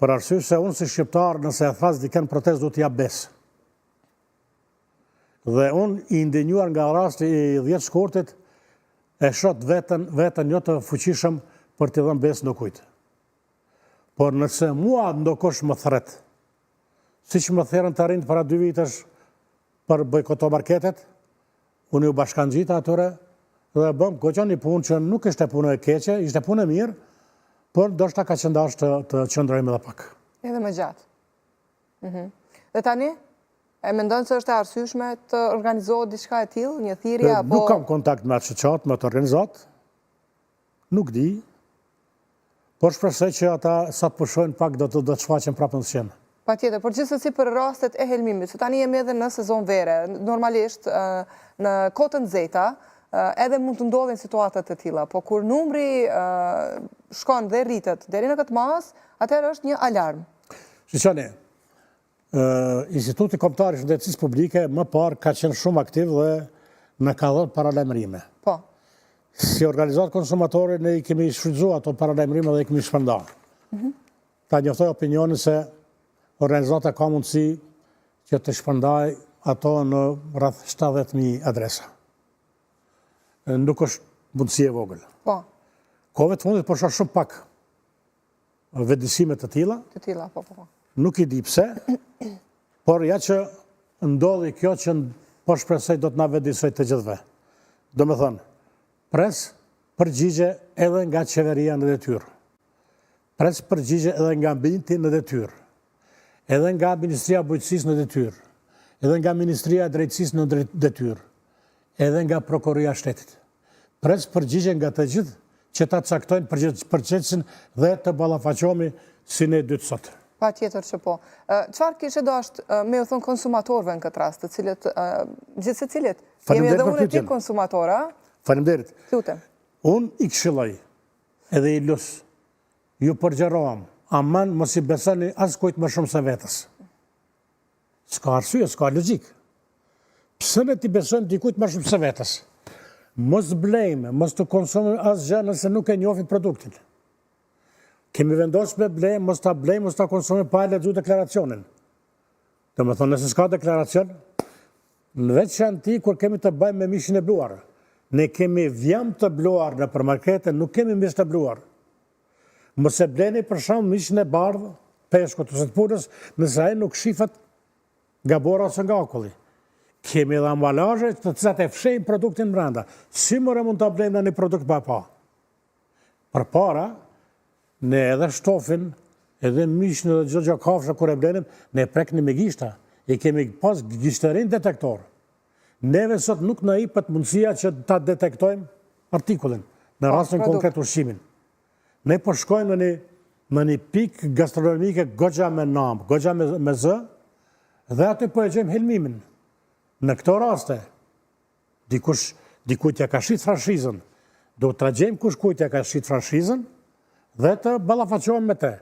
Për arsye se unë si shqiptar, nëse e thras diken protest, do t'ja bes. Dhe unë i indenjuar nga rasti i 10 shkortit, e shot vetën jo të fuqishëm për t'i dhënë besë në kujtë. Por nëse mua ndokosh më thret, si që më therën të rinjtë para 2 vitesh për bojkoto marketet, unë ju bashkan gjitha atyre dhe bëm goqon një punë që nuk ishte punë e keqe, ishte punë e mirë, por ndoshta ka qëndash të qëndrojmë edhe pak. Edhe më gjatë. Dhe tani, e mendon se është e arsyeshme të organizohet diçka e tillë, një thirrje apo... Nuk kam kontakt me atë çat, me të organizat, nuk di, por shpresoj që ata sa të pushojnë pak do të shfaqen prapë në sqen. Patjetër, por gjithsesi për rastet e helmimit, se tani jemi edhe në sezon vere, normalisht në kohë të nxehta, edhe mund të ndodhin situatat të tilla, po kur numri shkon dhe rritet deri në këtë mas, atëherë është një alarm. Shiqoni, Instituti Kombëtar i Shëndetësisë Publike më parë ka qenë shumë aktiv dhe në ka dhënë paralajmërime. Po. Si organizat konsumatori, ne i kemi shfrytzuar ato paralajmërime dhe i kemi shpërndar. Ta njoftoj opinionin se organizata ka mundësi që të shpërndaj ato në rreth 70.000 adresa. Nuk është mundësi e vogël. Po. Kohëve të fundit përshar shumë pak vendësime të tilla. Të tilla, po. Nuk i di pse, por ja që ndodhi kjo që po shpresoj do të na vendisoj të gjithëve. Do me thënë, pres përgjigje edhe nga qeveria në detyrë. Pres përgjigje edhe nga mbinti në detyrë. Edhe nga Ministria e Bujqësisë në detyrë. Edhe nga Ministria e Drejtësisë në detyrë. Edhe nga Prokuroria e Shtetit. Pres përgjigje nga të gjithë që ta caktojnë përgjegjësin dhe të ballafaqohemi si ne dy sot. Patjetër që po. Çfarë kishe dashur me u thënë konsumatorëve në këtë rast, të cilët gjithë secilët jemi edhe unë e ti konsumatora. Faleminderit. Lutem. Unë i këshilloj edhe i lus, ju përgjerohem, aman mos i besoni as kujt më shumë se vetës. S'ka arsye, s'ka logjik. Pse ne ti besojmë dikujt më shumë se vetës? Mos blejme, mos të konsumojmë asgjë nëse nuk e njohim produktin. Kemi vendosur me blejmë, mos ta blejmë, mos ta konsumojmë pa lexuar deklaracionin. Do të thonë, nëse s'ka deklaracion, në veçanti kur kemi të bëjmë me mishin e bluar. Ne kemi vjam të bluar në përmarkete, nuk kemi mish të bluar. Mos e bleni për shembull mishin e bardhë, peshkut ose të punës, nëse ai nuk shifet nga bora ose nga akulli. Kemi edhe ambalazhe të cilat e fshejnë produktin brenda. Si more mund ta blejmë në një produkt pa pa? Përpara, ne edhe shtofin, edhe mishin edhe çdo gjë kafshë kur e blenim, ne preknim me gishta. E kemi pas gishtërin detektor. Neve sot nuk na jepet mundësia që ta detektojmë artikullin, në rastin konkret ushqimin. Ne po shkojmë në një pikë gastronomike goxha me nam, goxha me zë, dhe aty po e gjejmë helmimin. Në këto raste, dikujt ja ka shit franshizën, do të gjejmë kush kujt ja ka shit franshizën dhe të ballafaqohemi me te.